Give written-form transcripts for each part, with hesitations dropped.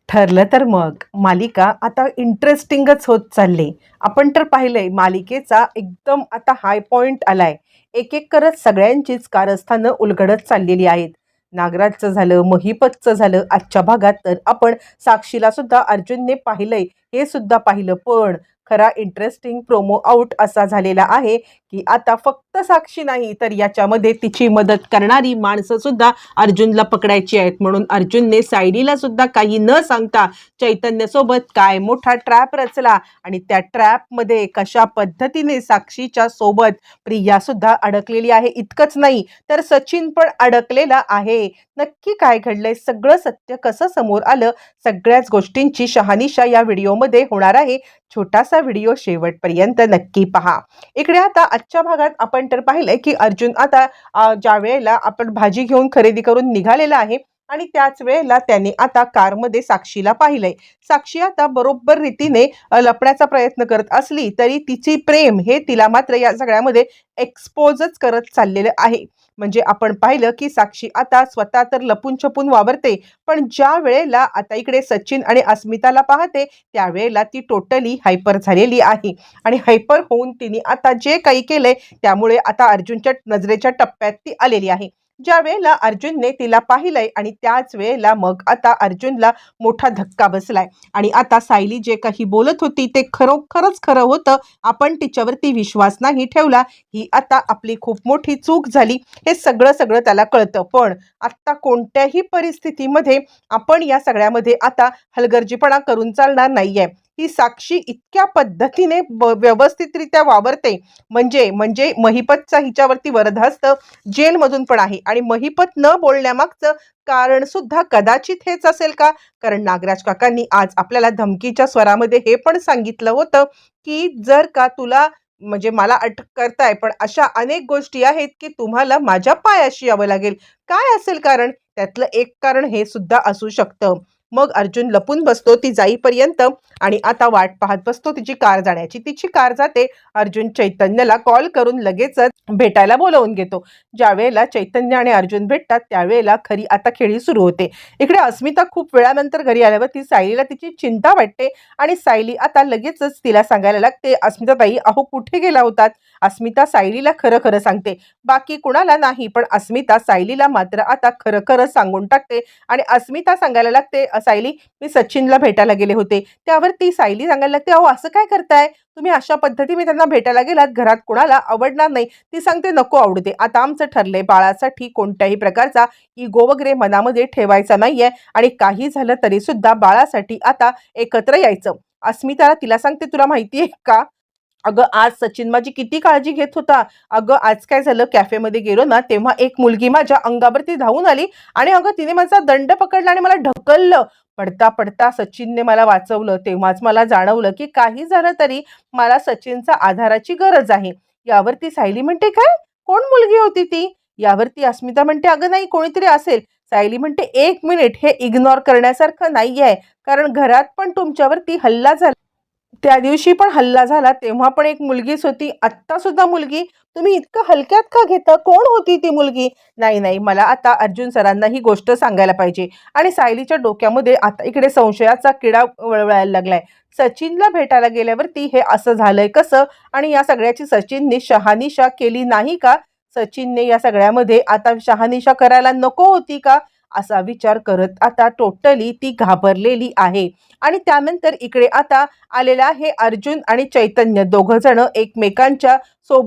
ठरलं तर मग मालिका आता इंटरेस्टिंगच होत चालली. आपण तर पाहिलंय मालिकेचा एकदम आता हाय पॉइंट आलाय. एक एक करत सगळ्यांचीच कारस्थानं उलगडत चाललेली आहेत. नागराजचं झालं, महिपतचं झालं. आजच्या भागात तर आपण साक्षीला सुद्धा अर्जुनने पाहिलंय, हे सुद्धा पाहिलं. पण खरा इंटरेस्टिंग प्रोमो आउट असा झालेला आहे की आता फक्त साक्षी नाही तर याच्यामध्ये तिची मदत करणारी माणसं सुद्धा अर्जुनला पकडायची आहेत. म्हणून अर्जुनने सायलीला सुद्धा काही न सांगता चैतन्यसोबत काय मोठा ट्रॅप रचला आणि त्या ट्रॅपमध्ये कशा पद्धतीने साक्षीच्या सोबत प्रिया सुद्धा अडकलेली आहे. इतकंच नाही तर सचिन पण अडकलेला आहे. नक्की काय घडलंय, सगळं सत्य कसं समोर आलं, सगळ्याच गोष्टींची शहानिशा या व्हिडिओमध्ये होणार आहे. छोटासा व्हिडिओ शेवटपर्यंत नक्की पहा. इकडे आता आजच्या भागात आपण तर पाहिलंय की अर्जुन आता ज्या वेळेला आपण भाजी घेऊन खरेदी करून निघालेला आहे आणि त्याच वेळेला त्याने आता कारमध्ये साक्षीला पाहिलंय. साक्षी आता बरोबर रीतीने लपण्याचा प्रयत्न करत असली तरी तिची प्रेम हे तिला मात्र या सगळ्यामध्ये एक्सपोजच करत चाललेलं आहे. म्हणजे आपण पाहिलं की साक्षी आता स्वतः तर लपून छपून वावरते, पण ज्या वेळेला आता इकडे सचिन आणि अस्मिताला पाहते त्यावेळेला ती टोटली हायपर झालेली आहे. आणि हायपर होऊन तिने आता जे काही केलंय त्यामुळे आता अर्जुनच्या नजरेच्या टप्प्यात ती आलेली आहे. ज्या वेळेला अर्जुनने तिला पाहिलंय आणि त्याच वेळेला मग आता अर्जुनला मोठा धक्का बसलाय. आणि आता सायली जे काही बोलत होती ते खरोखरच खरं होतं. आपण तिच्यावरती विश्वास नाही ठेवला, ही आता आपली खूप मोठी चूक झाली, हे सगळं सगळं त्याला कळतं. पण आता कोणत्याही परिस्थितीमध्ये आपण या सगळ्यामध्ये आता हलगर्जीपणा करून चालणार नाहीये. ही साक्षी इतक्या पद्धतीने व्यवस्थितरित्या वावरते, म्हणजे म्हणजे महिपतचा हिच्यावरती वरदहस्त जेलमधून पण आहे. आणि महिपत न बोलण्यामागचं कारण सुद्धा कदाचित हेच असेल का, कारण नागराज काकांनी आज आपल्याला धमकीच्या स्वरामध्ये हे पण सांगितलं होतं की जर का तुला म्हणजे मला अटक करताय पण अशा अनेक गोष्टी आहेत की तुम्हाला माझ्या पायाशी यावं लागेल. काय असेल कारण, त्यातलं एक कारण हे सुद्धा असू शकतं. मग अर्जुन लपून बसतो ती जाईपर्यंत आणि आता वाट पाहत बसतो तिची कार जाण्याची. तिची कार जाते. अर्जुन चैतन्यला कॉल करून लगेचच भेटायला बोलावून घेतो. ज्या वेळेला चैतन्य आणि अर्जुन भेटतात त्यावेळेला खरी आता खेळी सुरू होते. इकडे अस्मिता खूप वेळानंतर घरी आल्यावर ती सायलीला तिची चिंता वाटते आणि सायली आता लगेचच तिला सांगायला लागते, अस्मिता ताई अहो कुठे गेला होतात. अस्मिता सायलीला खरं खरं सांगते, बाकी कुणाला नाही, पण अस्मिता सायलीला मात्र आता खरं खरं सांगून टाकते. आणि अस्मिता सांगायला लागते, सायली मी सचिनला भेटायला गेले होते. त्यावर ती सायली सांगायला लागते, अहो असं काय करताय तुम्ही, अशा पद्धतीने त्यांना भेटायला गेलात, घरात कोणाला आवडणार नाही. ती सांगते नको आवडू दे, आता आमचं ठरलंय बाळासाठी कोणत्याही प्रकारचा इगो वगैरे मनामध्ये ठेवायचा नाहीये आणि काही झालं तरी सुद्धा बाळासाठी आता एकत्र यायचं. अस्मिताला तिला सांगते, तुला माहितीये का अगं आज सचिन माझी किती काळजी घेत होता. अगं आज काय झालं, कॅफेमध्ये गेलो ना तेव्हा एक मुलगी माझ्या अंगावरती धावून आली आणि अगं तिने माझा दंड पकडला आणि मला ढकललं. पडता पडता सचिनने मला वाचवलं. तेव्हाच मला जाणवलं की काही झालं तरी मला सचिनचा आधाराची गरज आहे. यावरती सायली म्हणते, काय कोण मुलगी होती ती. यावरती अस्मिता म्हणते, अगं नाही कोणीतरी असेल. सायली म्हणते, एक मिनिट, हे इग्नोर करण्यासारखं नाहीये, कारण घरात पण तुमच्यावरती हल्ला झाला, त्या दिवशी पण हल्ला झाला तेव्हा पण एक मुलगीच होती, आत्ता सुद्धा मुलगी. तुम्ही इतकं हलक्यात का घेता, कोण होती ती मुलगी. नाही नाही, मला आता अर्जुन सरांना ही गोष्ट सांगायला पाहिजे. आणि सायलीच्या डोक्यामध्ये आता इकडे संशयाचा किडा वळवळायला लागलाय. सचिनला भेटायला गेल्यावरती हे असं झालंय कसं, आणि या सगळ्याची सचिनने शहानिशा केली नाही का, सचिनने या सगळ्यामध्ये आता शहानिशा करायला नको होती का, असा विचार करत आता टोटली ती घाबरलेली आहे. आणि त्यानंतर इकडे आता आलेला आहे अर्जुन आणि चैतन्य, दोघं जण एकमेकांच्या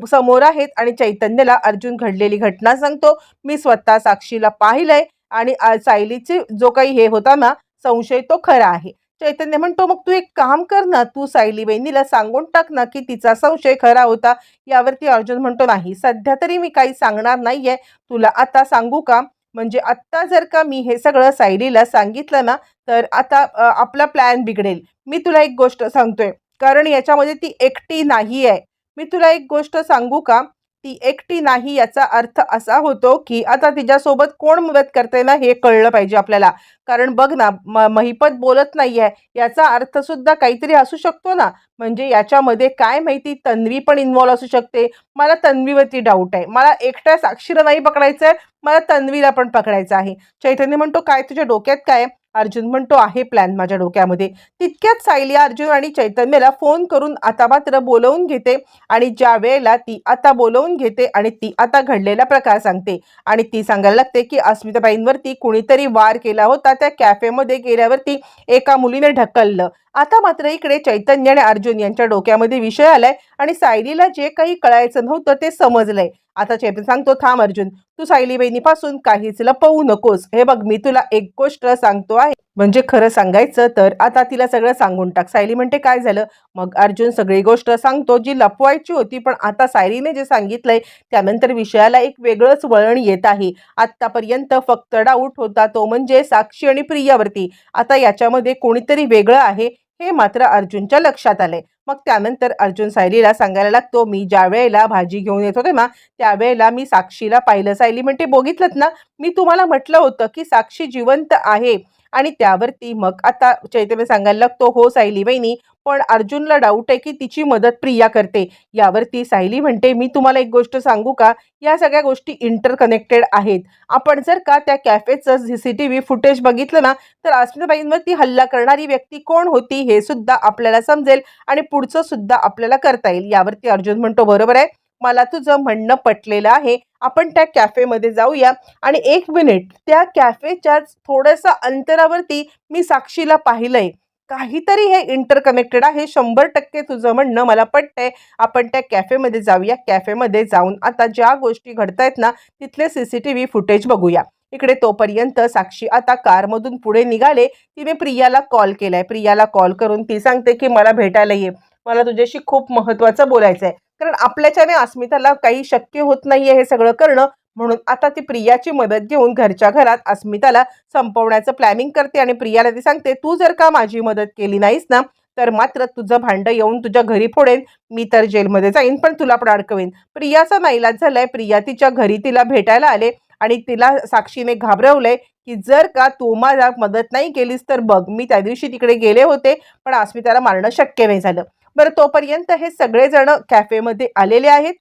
समोर आहेत आणि चैतन्यला अर्जुन घडलेली घटना सांगतो, मी स्वतः साक्षीला पाहिलंय आणि सायलीचे जो काही हे होता ना संशय तो खरा आहे. चैतन्य म्हणतो, मग तू एक काम कर ना, तू सायली बहिणीला सांगून टाक ना की तिचा संशय खरा होता. यावरती अर्जुन म्हणतो, नाही सध्या तरी मी काही सांगणार नाहीये, तुला आता सांगू का, म्हणजे आत्ता जर का मी हे सगळं सायलीला सांगितलं ना तर आता आपला प्लॅन बिघडेल. मी तुला एक गोष्ट सांगतोय, कारण याच्यामध्ये ती एकटी नाही आहे. मी तुला एक गोष्ट सांगू का, ती एकटी नाही याचा अर्थ असा होतो की आता तिच्यासोबत कोण मदत करते ना हे कळलं पाहिजे आपल्याला. कारण बघ ना, महिपत बोलत नाहीये, याचा अर्थ सुद्धा काहीतरी असू शकतो ना. म्हणजे याच्यामध्ये काय माहिती, तन्वी पण इन्व्हॉल्व असू शकते. मला तन्वीवरती डाऊट आहे. मला एकट्या साक्षीला नाही पकडायचंय, मला तन्वीला पण पकडायचं आहे. चैतन्य म्हणतो, काय तुझ्या डोक्यात काय, अर्जुन म्हणतो आहे प्लॅन माझ्या डोक्यामध्ये. तितक्यात सायली अर्जुन आणि चैतन्यला फोन करून आता मात्र बोलवून घेते आणि ज्या वेळेला ती आता बोलवून घेते आणि ती आता घडलेला प्रकार सांगते आणि ती सांगायला लागते की अस्मिताबाईंवरती कुणीतरी वार केला होता, त्या कॅफेमध्ये गेल्यावरती एका मुलीने ढकललं. आता मात्र इकडे चैतन्य आणि अर्जुन यांच्या डोक्यामध्ये विषय आलाय आणि सायलीला जे काही कळायचं नव्हतं ते समजलंय. आता चैतन्य सांगतो, थांब अर्जुन, तू सायली बहिणीपासून काहीच लपवू नकोस. हे बघ, मी तुला एक गोष्ट सांगतो आहे, म्हणजे खरं सांगायचं तर आता तिला सगळं सांगून टाक. सायली म्हणते काय झालं? मग अर्जुन सगळी गोष्ट सांगतो जी लपवायची होती, पण आता सायलीने जे सांगितलंय त्यानंतर विषयाला एक वेगळंच वळण येत आहे. आतापर्यंत फक्त डाऊट होता तो म्हणजे साक्षी आणि प्रियावरती. आता याच्यामध्ये कोणीतरी वेगळं आहे हे मात्र अर्जुनच्या लक्षात आलंय. मग त्यानंतर अर्जुन सायलीला सांगायला लागतो, मी ज्या वेळेला भाजी घेऊन येत होते ना त्यावेळेला मी साक्षीला पाहिलं. सायली म्हणते, बघितलं ना, मी तुम्हाला म्हटलं होतं की साक्षी जिवंत आहे. आणि त्यावरती मग आता चैतन्य सांगायला लागतो, हो सायली बहिणी, पण अर्जुनला डाऊट आहे की तिची मदत प्रिया करते. यावरती सायली म्हणते, मी तुम्हाला एक गोष्ट सांगू का, या सगळ्या गोष्टी इंटरकनेक्टेड आहेत. आपण जर का त्या कॅफेचं CCTV फुटेज बघितलं ना तर अस्मिताबाईंवरती हल्ला करणारी व्यक्ती कोण होती हे सुद्धा आपल्याला समजेल आणि पुढचं सुद्धा आपल्याला करता येईल. यावरती अर्जुन म्हणतो, बरोबर आहे, मला तुझं म्हणणं पटलेलं आहे. आपण त्या कॅफेमध्ये जाऊया आणि 1 मिनिट, त्या कॅफेच्याच थोड्याशा अंतरावरती मी साक्षीला पाहिलंय. काहीतरी हे इंटरकनेक्टेड आहे. 100% तुझं म्हणणं मला पटतंय. आपण त्या कॅफेमध्ये जाऊया. कॅफेमध्ये जाऊन आता ज्या गोष्टी घडतायत ना तिथले CCTV फुटेज बघूया. इकडे तोपर्यंत साक्षी आता कारमधून पुढे निघाले. तिने प्रियाला कॉल केलाय. प्रियाला कॉल करून ती सांगते की मला भेटायला ये, मला तुझ्याशी खूप महत्त्वाचं बोलायचं आहे. कारण आपल्याच्याने अस्मिताला काही शक्य होत नाहीये हे सगळं करणं, म्हणून आता ती प्रियाची मदत घेऊन घरच्या घरात अस्मिताला संपवण्याचं प्लॅनिंग करते आणि प्रियाला ती सांगते, तू जर का माझी मदत केली नाहीस ना तर मात्र तुझं भांडं येऊन तुझ्या घरी फोडेन. मी तर जेलमध्ये जाईन पण तुला पण अडकवेन. प्रियाचा नाईलाज झालाय. प्रिया तिच्या घरी तिला भेटायला आले आणि तिला साक्षीने घाबरवलंय की जर का तू माझा मदत नाही केलीस तर बघ, मी त्या दिवशी तिकडे गेले होते पण अस्मिताला मारणं शक्य नाही झालं. बरं, तोपर्यंत हे सगळेजण कॅफेमध्ये आलेले आहेत.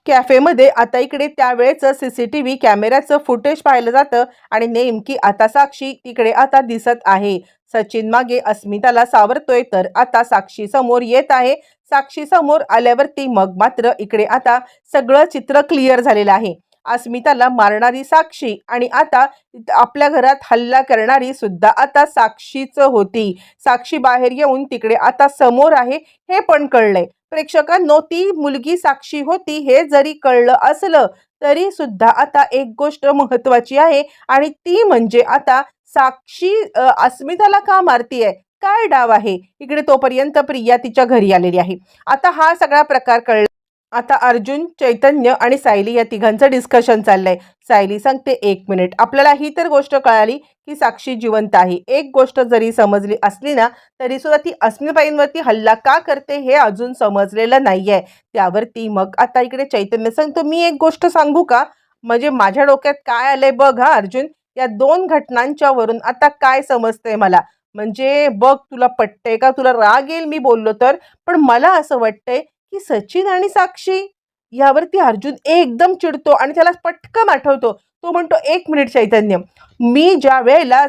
कॅफेमध्ये आता इकडे त्यावेळेचं CCTV कॅमेऱ्याचं फुटेज पाहिलं जातं आणि नेमकी आता साक्षी तिकडे आता दिसत आहे. सचिन मागे अस्मिताला सावरतोय तर आता साक्षी समोर येत आहे. साक्षी समोर आल्यावरती मग मात्र इकडे आता सगळं चित्र क्लिअर झालेलं आहे. अस्मिताला मारणारी साक्षी आणि आता आपल्या घरात हल्ला करणारी सुद्धा आता साक्षीच होती. साक्षी बाहेर येऊन तिकडे आता समोर आहे हे पण कळलंय. प्रेक्षकांनो, ती मुलगी साक्षी होती हे जरी कळलं असलं तरी सुद्धा आता एक गोष्ट महत्वाची आहे आणि ती म्हणजे आता साक्षी अस्मिताला का मारतीये, काय डाव आहे. इकडे तोपर्यंत प्रिया तिच्या घरी आलेली आहे. आता हा सगळा प्रकार कळला. आता अर्जुन, चैतन्य आणि सायली या तिघांचं डिस्कशन चाललंय. सायली सांगते, 1 मिनिट, आपल्याला ही तर गोष्ट कळाली की साक्षी जिवंत आहे. एक गोष्ट जरी समजली असली ना तरी सुद्धा ती अस्मिताबाईंवरती हल्ला का करते हे अजून समजलेलं नाहीये. त्यावरती मग आता इकडे चैतन्य सांगतो, मी एक गोष्ट सांगू का, म्हणजे माझ्या डोक्यात काय आलंय बघ हा अर्जुन, या 2 घटनांच्या वरून आता काय समजतंय मला. म्हणजे बघ, तुला पटतंय का, तुला राग येईल मी बोललो तर, पण मला असं वाटतंय की सचिन आणि साक्षी. यावरती अर्जुन एकदम चिडतो आणि त्याला पटकन आठवतो. तो म्हणतो, 1 मिनिट चैतन्य, मी ज्या वेळेला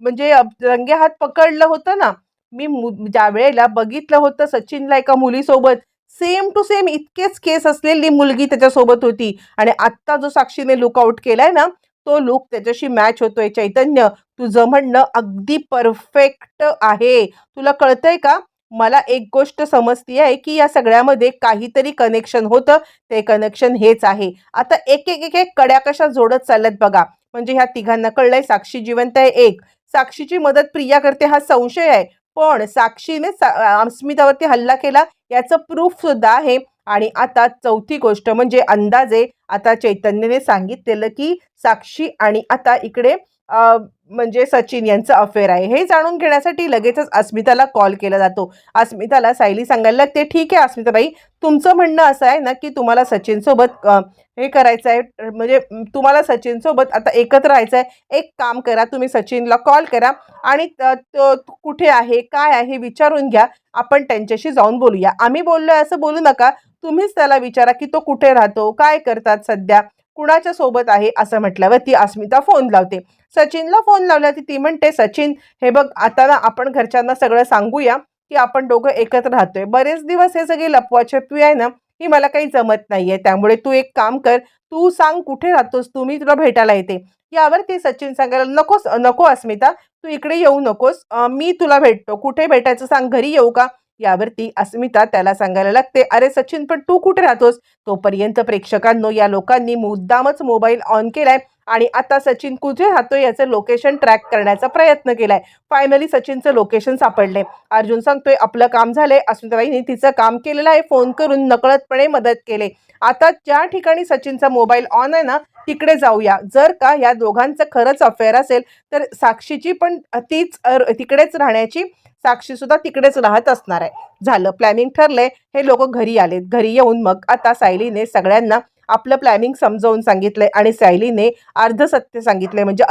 म्हणजे रंगेहात पकडलं होतं ना, मी ज्या वेळेला बघितलं होतं सचिनला एका मुलीसोबत, सेम टू सेम इतकेच केस असलेली मुलगी त्याच्यासोबत होती आणि आत्ता जो साक्षीने लुकआउट केलाय ना तो लुक त्याच्याशी मॅच होतोय. चैतन्य, तुझं म्हणणं अगदी परफेक्ट आहे. तुला कळतंय का, मला एक गोष्ट समजती आहे की या सगळ्यामध्ये काहीतरी कनेक्शन होतं. ते कनेक्शन हेच आहे. आता एक एक एक एक कड्या कशा जोडत चालल्यात बघा. म्हणजे ह्या तिघांना कळलंय साक्षी जिवंत आहे. एक, साक्षीची मदत प्रिया करते हा संशय आहे, पण साक्षीने अस्मितावरती हल्ला केला याचं प्रूफ सुद्धा आहे. आणि आता चौथी गोष्ट म्हणजे अंदाजे आता चैतन्यने सांगितलेलं की साक्षी आणि आता इकडे म्हणजे सचिन यांचं अफेअर आहे हे जाणून घेण्यासाठी लगेचच अस्मिताला कॉल केला जातो. अस्मिताला सायली सांगायला लागते, ठीक आहे अस्मिताबाई, तुमचं म्हणणं असं आहे ना की तुम्हाला सचिनसोबत हे करायचं आहे, म्हणजे तुम्हाला सचिनसोबत आता एकत्र राहायचं आहे. एक काम करा, तुम्ही सचिनला कॉल करा आणि तो कुठे आहे काय आहे विचारून घ्या. आपण त्यांच्याशी जाऊन बोलूया. आम्ही बोललोय असं बोलू नका, तुम्हीच त्याला विचारा की तो कुठे राहतो, काय करतात सध्या, कुणाच्या सोबत आहे. असं म्हटल्यावर ती अस्मिता फोन लावते. सचिनला फोन लावला ती म्हणते, सचिन हे बघ आता ना आपण घरच्यांना सगळं सांगूया की आपण दोघं एकत्र राहतोय. बरेच दिवस हे सगळे लपवाछपवी आहे ना, ही मला काही जमत नाहीये. त्यामुळे तू एक काम कर, तू सांग कुठे राहतोस तू, मी तुला भेटायला येते. यावरती सचिन सांगायला, नकोस नको अस्मिता, तू इकडे येऊ नकोस. मी तुला भेटतो. कुठे भेटायचं सांग, घरी येऊ का? यावरती अस्मिता त्याला सांगायला लागते, अरे सचिन पण तू कुठे राहतोस? तोपर्यंत प्रेक्षकांनो या लोकांनी मुद्दामच मोबाईल ऑन केलाय आणि आता सचिन कुठे राहतोय याचं लोकेशन ट्रॅक करण्याचा प्रयत्न केलाय. फायनली सचिनचं लोकेशन सापडले. अर्जुन सांगतोय, आपलं काम झालंय. अस्मिताबाईंनी तिचं काम केलेलं आहे. फोन करून नकळतपणे मदत केले. आता ज्या ठिकाणी सचिनचा मोबाईल ऑन आहे ना, तिकडे जाऊया. जर का या दोघांचं खरंच अफेअर असेल तर साक्षीची पण तीच तिकडेच राहण्याची, साक्षी सुद्धा तिकडेच राहत असणार आहे. झालं, प्लॅनिंग ठरलंय. हे लोक घरी आलेत. घरी येऊन मग आता सायलीने सगळ्यांना आपलं प्लॅनिंग समजावून सांगितलंय आणि सायलीने अर्ध सत्य सांगितलंय. म्हणजे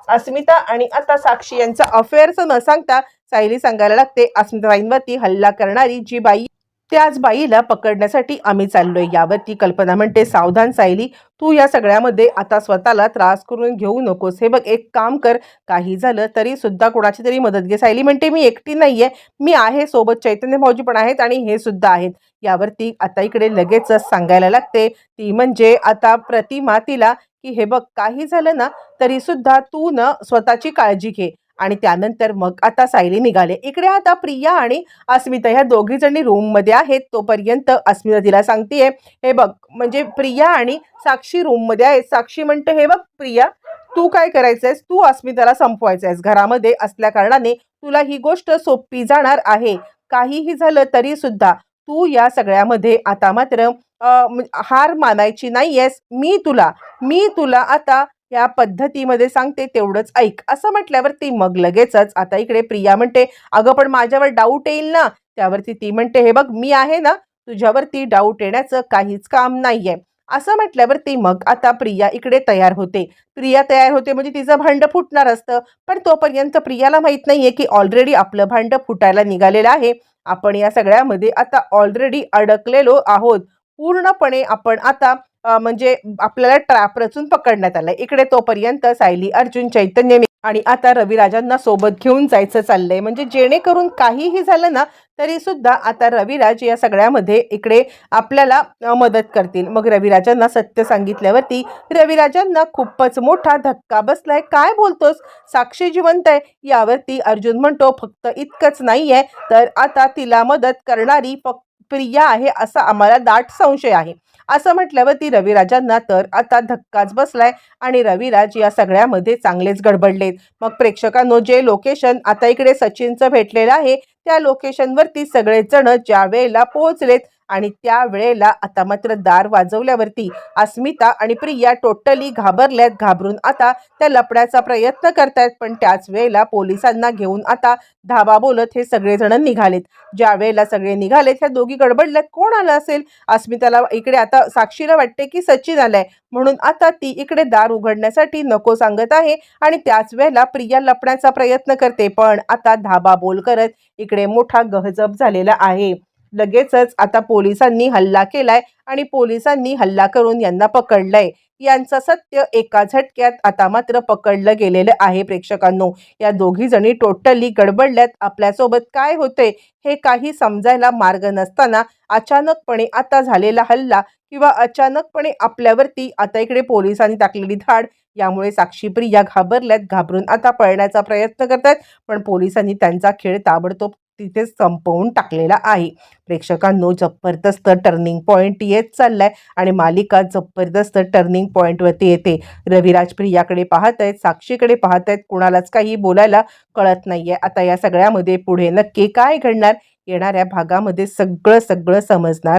अस्मिता आणि आता साक्षी यांचं अफेअरचं न सांगता सायली सांगायला लागते, अस्मिताबाईंवरती हल्ला करणारी जी बाई, त्याच बाईला पकडण्यासाठी आम्ही चाललोय. यावरती कल्पना म्हणते, सावधान सायली, तू या सगळ्यामध्ये आता स्वतःला त्रास करून घेऊ नकोस. हे बघ, एक काम कर, काही झालं तरी सुद्धा कोणाची तरी मदत घे. सायली म्हणते, मी एकटी नाहीये, मी आहे सोबत, चैतन्य भाऊजी पण आहेत आणि हे सुद्धा आहेत. यावरती आता इकडे लगेचच सांगायला लागते, ती म्हणजे आता प्रतिमा तिला, की हे बघ, काही झालं ना तरी सुद्धा तू न स्वतःची काळजी घे. आणि त्यानंतर मग आता सायली निघाले. इकडे आता प्रिया आणि अस्मिता ह्या दोघी जणी रूम मध्ये आहेत. तोपर्यंत अस्मिता तिला सांगतेय, हे बघ, म्हणजे प्रिया आणि साक्षी रूम मध्ये आहेत. साक्षी म्हणते, हे बघ प्रिया, तू काय करायचंयस, तू अस्मिताला संपवायचंयस. घरामध्ये असल्या कारणाने तुला ही गोष्ट सोपी जाणार आहे. काहीही झालं तरी सुद्धा तू या सगळ्यामध्ये आता मात्र हार मानायची नाहीयेस. मी तुला आता या पद्धतीमध्ये सांगते, तेवढंच ऐक. असं म्हटल्यावरती मग लगेचच आता इकडे प्रिया म्हणते, अगं पण माझ्यावर डाऊट येईल ना. त्यावरती ती म्हणते, हे बघ, मी आहे ना, तुझ्यावरती डाऊट येण्याचं काहीच काम नाहीये. असं म्हटल्यावरती मग आता प्रिया इकडे तयार होते. म्हणजे तिचं भांडं फुटणार असतं. पण तोपर्यंत प्रियाला माहित नाहीये की ऑलरेडी आपलं भांडं फुटायला निघालेलं आहे. आपण या सगळ्यामध्ये आता ऑलरेडी अडकलेलो आहोत. पूर्णपणे आपण आता म्हणजे आपल्याला ट्रॅप रचून पकडण्यात आलंय. इकडे तोपर्यंत सायली, अर्जुन, चैतन्य आणि आता रविराजांना सोबत घेऊन जायचं चाललंय. म्हणजे जेणेकरून काहीही झालं ना तरी सुद्धा आता रविराज या सगळ्यामध्ये इकडे आपल्याला मदत करतील. मग रविराजांना सत्य सांगितल्यावरती रविराजांना खूपच मोठा धक्का बसलाय. काय बोलतोस, साक्षी जिवंत आहे? यावरती अर्जुन म्हणतो, फक्त इतकंच नाहीये तर आता तिला मदत करणारी फक्त प्रिया आहे असा आम्हाला दाट संशय आहे. असं म्हटल्यावरती रविराजांना तर आता धक्काच बसलाय आणि रविराज या सगळ्यामध्ये चांगलेच गडबडलेत. मग प्रेक्षकांनो, जे लोकेशन आता इकडे सचिनचं भेटलेलं आहे त्या लोकेशनवरती सगळेजण ज्या वेळेला पोहोचलेत आणि त्या वेळेला आता मात्र दार वाजवल्यावरती अस्मिता आणि प्रिया टोटली घाबरल्यात. घाबरून आता त्या लपण्याचा प्रयत्न करतायत. पण त्याच वेळेला पोलिसांना घेऊन आता धाबा बोलत हे सगळेजण निघालेत. ज्या वेळेला सगळे निघालेत ह्या दोघी गडबडल्यात, कोण आलं असेल? अस्मिताला इकडे आता साक्षीला वाटते की सचिन आलाय, म्हणून आता ती इकडे दार उघडण्यासाठी नको सांगत आहे आणि त्याच वेळेला प्रिया लपण्याचा प्रयत्न करते. पण आता धाबा बोल करत इकडे मोठा गहजब झालेला आहे. लगेचच आता पोलिसांनी हल्ला केलाय आणि पोलिसांनी हल्ला करून यांना पकडलंय. यांचं सत्य एका झटक्यात आता मात्र पकडलं गेलेलं आहे. प्रेक्षकांनो, या दोघी जणी टोटली गडबडल्यात. आपल्यासोबत काय होते हे काही समजायला मार्ग नसताना अचानकपणे आता झालेला हल्ला किंवा अचानकपणे आपल्यावरती आता इकडे पोलिसांनी टाकलेली धाड, यामुळे साक्षी, प्रिया घाबरल्यात. घाबरून आता पळण्याचा प्रयत्न करतायत. पण पोलिसांनी त्यांचा खेळ ताबडतोब तिथे संपवून टाकलेला आहे. प्रेक्षकांनो, जबरदस्त टर्निंग पॉइंट येत चाललाय आणि मालिका जबरदस्त टर्निंग पॉइंटवरती येते. रविराज प्रियाकडे पाहत आहेत, साक्षीकडे पाहत आहेत, कुणालाच काही बोलायला कळत नाहीये. आता या सगळ्यामध्ये पुढे नक्की काय घडणार, येणाऱ्या भागामध्ये सगळं समजणार.